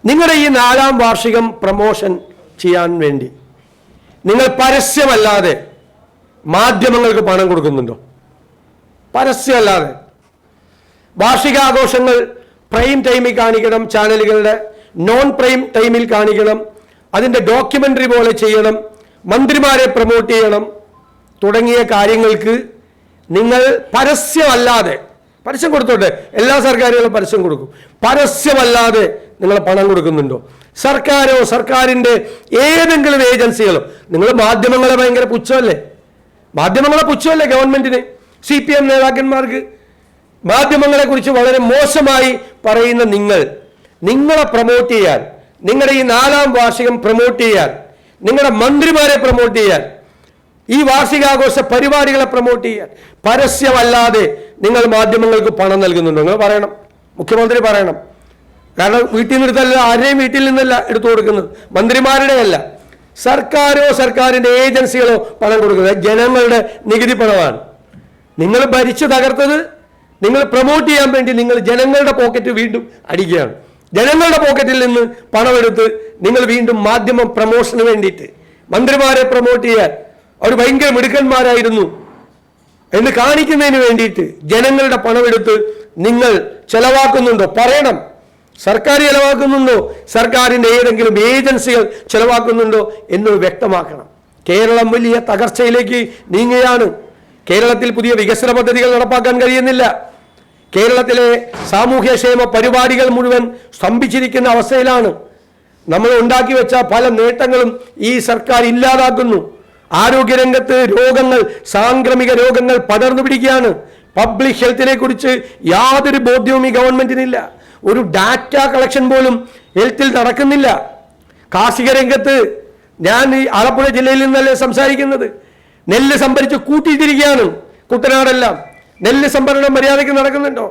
നിങ്ങളുടെ ഈ 4ാം വാർഷികം പ്രമോഷൻ ചെയ്യാൻ വേണ്ടി നിങ്ങൾ പരസ്യമല്ലാതെ മാധ്യമങ്ങൾക്ക് പണം കൊടുക്കുന്നുണ്ടോ? പരസ്യമല്ലാതെ. വാർഷികാഘോഷങ്ങൾ പ്രൈം ടൈമിൽ കാണിക്കണം, ചാനലുകളുടെ നോൺ പ്രൈം ടൈമിൽ കാണിക്കണം, അതിൻ്റെ ഡോക്യുമെൻ്ററി പോലെ ചെയ്യണം, മന്ത്രിമാരെ പ്രൊമോട്ട് ചെയ്യണം തുടങ്ങിയ കാര്യങ്ങൾക്ക് നിങ്ങൾ പരസ്യമല്ലാതെ, പരസ്യം കൊടുത്തോട്ടെ, എല്ലാ സർക്കാരുകളും പരസ്യം കൊടുക്കും, പരസ്യമല്ലാതെ നിങ്ങൾ പണം കൊടുക്കുന്നുണ്ടോ? സർക്കാരോ സർക്കാരിൻ്റെ ഏതെങ്കിലും ഏജൻസികളോ? നിങ്ങൾ മാധ്യമങ്ങളെ ഭയങ്കര പുച്ഛമല്ലേ? മാധ്യമങ്ങളെ പുച്ഛമല്ലേ ഗവൺമെൻറ്റിന്, CPM നേതാക്കന്മാർക്ക്? മാധ്യമങ്ങളെ കുറിച്ച് വളരെ മോശമായി പറയുന്ന നിങ്ങളെ പ്രൊമോട്ട് ചെയ്യാൻ, നിങ്ങളുടെ ഈ 4ാം വാർഷികം പ്രൊമോട്ട് ചെയ്യാൻ, നിങ്ങളുടെ മന്ത്രിമാരെ പ്രൊമോട്ട് ചെയ്യാൻ, ഈ വാർഷികാഘോഷ പരിപാടികളെ പ്രൊമോട്ട് ചെയ്യാൻ പരസ്യമല്ലാതെ നിങ്ങൾ മാധ്യമങ്ങൾക്ക് പണം നൽകുന്നുണ്ടോ? നിങ്ങൾ പറയണം, മുഖ്യമന്ത്രി പറയണം. കാരണം വീട്ടിൽ നിന്ന് എടുത്തല്ല, ആരുടെയും വീട്ടിൽ നിന്നല്ല എടുത്തു കൊടുക്കുന്നത്, മന്ത്രിമാരുടെ അല്ല, സർക്കാരോ സർക്കാരിൻ്റെ ഏജൻസികളോ പണം കൊടുക്കുന്നത് ജനങ്ങളുടെ നികുതി പണമാണ്. നിങ്ങൾ ഭരിച്ചു തകർത്തത് നിങ്ങൾ പ്രൊമോട്ട് ചെയ്യാൻ വേണ്ടി നിങ്ങൾ ജനങ്ങളുടെ പോക്കറ്റ് വീണ്ടും അടിക്കുകയാണ്. ജനങ്ങളുടെ പോക്കറ്റിൽ നിന്ന് പണമെടുത്ത് നിങ്ങൾ വീണ്ടും മാധ്യമ പ്രമോഷന് വേണ്ടിയിട്ട് മന്ത്രിമാരെ പ്രൊമോട്ട് ചെയ്യാൻ അവർ ഭയങ്കര മിടുക്കന്മാരായിരുന്നു എന്ന് കാണിക്കുന്നതിന് വേണ്ടിയിട്ട് ജനങ്ങളുടെ പണമെടുത്ത് നിങ്ങൾ ചെലവാക്കുന്നുണ്ടോ? പറയണം. സർക്കാർ ചെലവാക്കുന്നുണ്ടോ? സർക്കാരിൻ്റെ ഏതെങ്കിലും ഏജൻസികൾ ചെലവാക്കുന്നുണ്ടോ എന്ന് വ്യക്തമാക്കണം. കേരളം വലിയ തകർച്ചയിലേക്ക് നീങ്ങുകയാണ്. കേരളത്തിൽ പുതിയ വികസന പദ്ധതികൾ നടപ്പാക്കാൻ കഴിയുന്നില്ല. കേരളത്തിലെ സാമൂഹ്യക്ഷേമ പരിപാടികൾ മുഴുവൻ സ്തംഭിച്ചിരിക്കുന്ന അവസ്ഥയിലാണ്. നമ്മൾ ഉണ്ടാക്കി വെച്ച പല നേട്ടങ്ങളും ഈ സർക്കാർ ഇല്ലാതാക്കുന്നു. ആരോഗ്യരംഗത്ത് രോഗങ്ങൾ, സാംക്രമിക രോഗങ്ങൾ പടർന്നു പിടിക്കുകയാണ്. പബ്ലിക് ഹെൽത്തിനെ കുറിച്ച് യാതൊരു ബോധ്യവും ഈ ഗവൺമെന്റിനില്ല. ഒരു ഡാറ്റ കളക്ഷൻ പോലും ഹെൽത്തിൽ നടക്കുന്നില്ല. കാർഷിക രംഗത്ത് ഞാൻ ഈ ആലപ്പുഴ ജില്ലയിൽ നിന്നല്ലേ സംസാരിക്കുന്നത്. നെല്ല് സംഭരിച്ച് കൂട്ടിയിട്ടിരിക്കുകയാണ് കുട്ടനാടെല്ലാം. നെല്ല് സംഭരണം മര്യാദയ്ക്ക് നടക്കുന്നുണ്ടോ?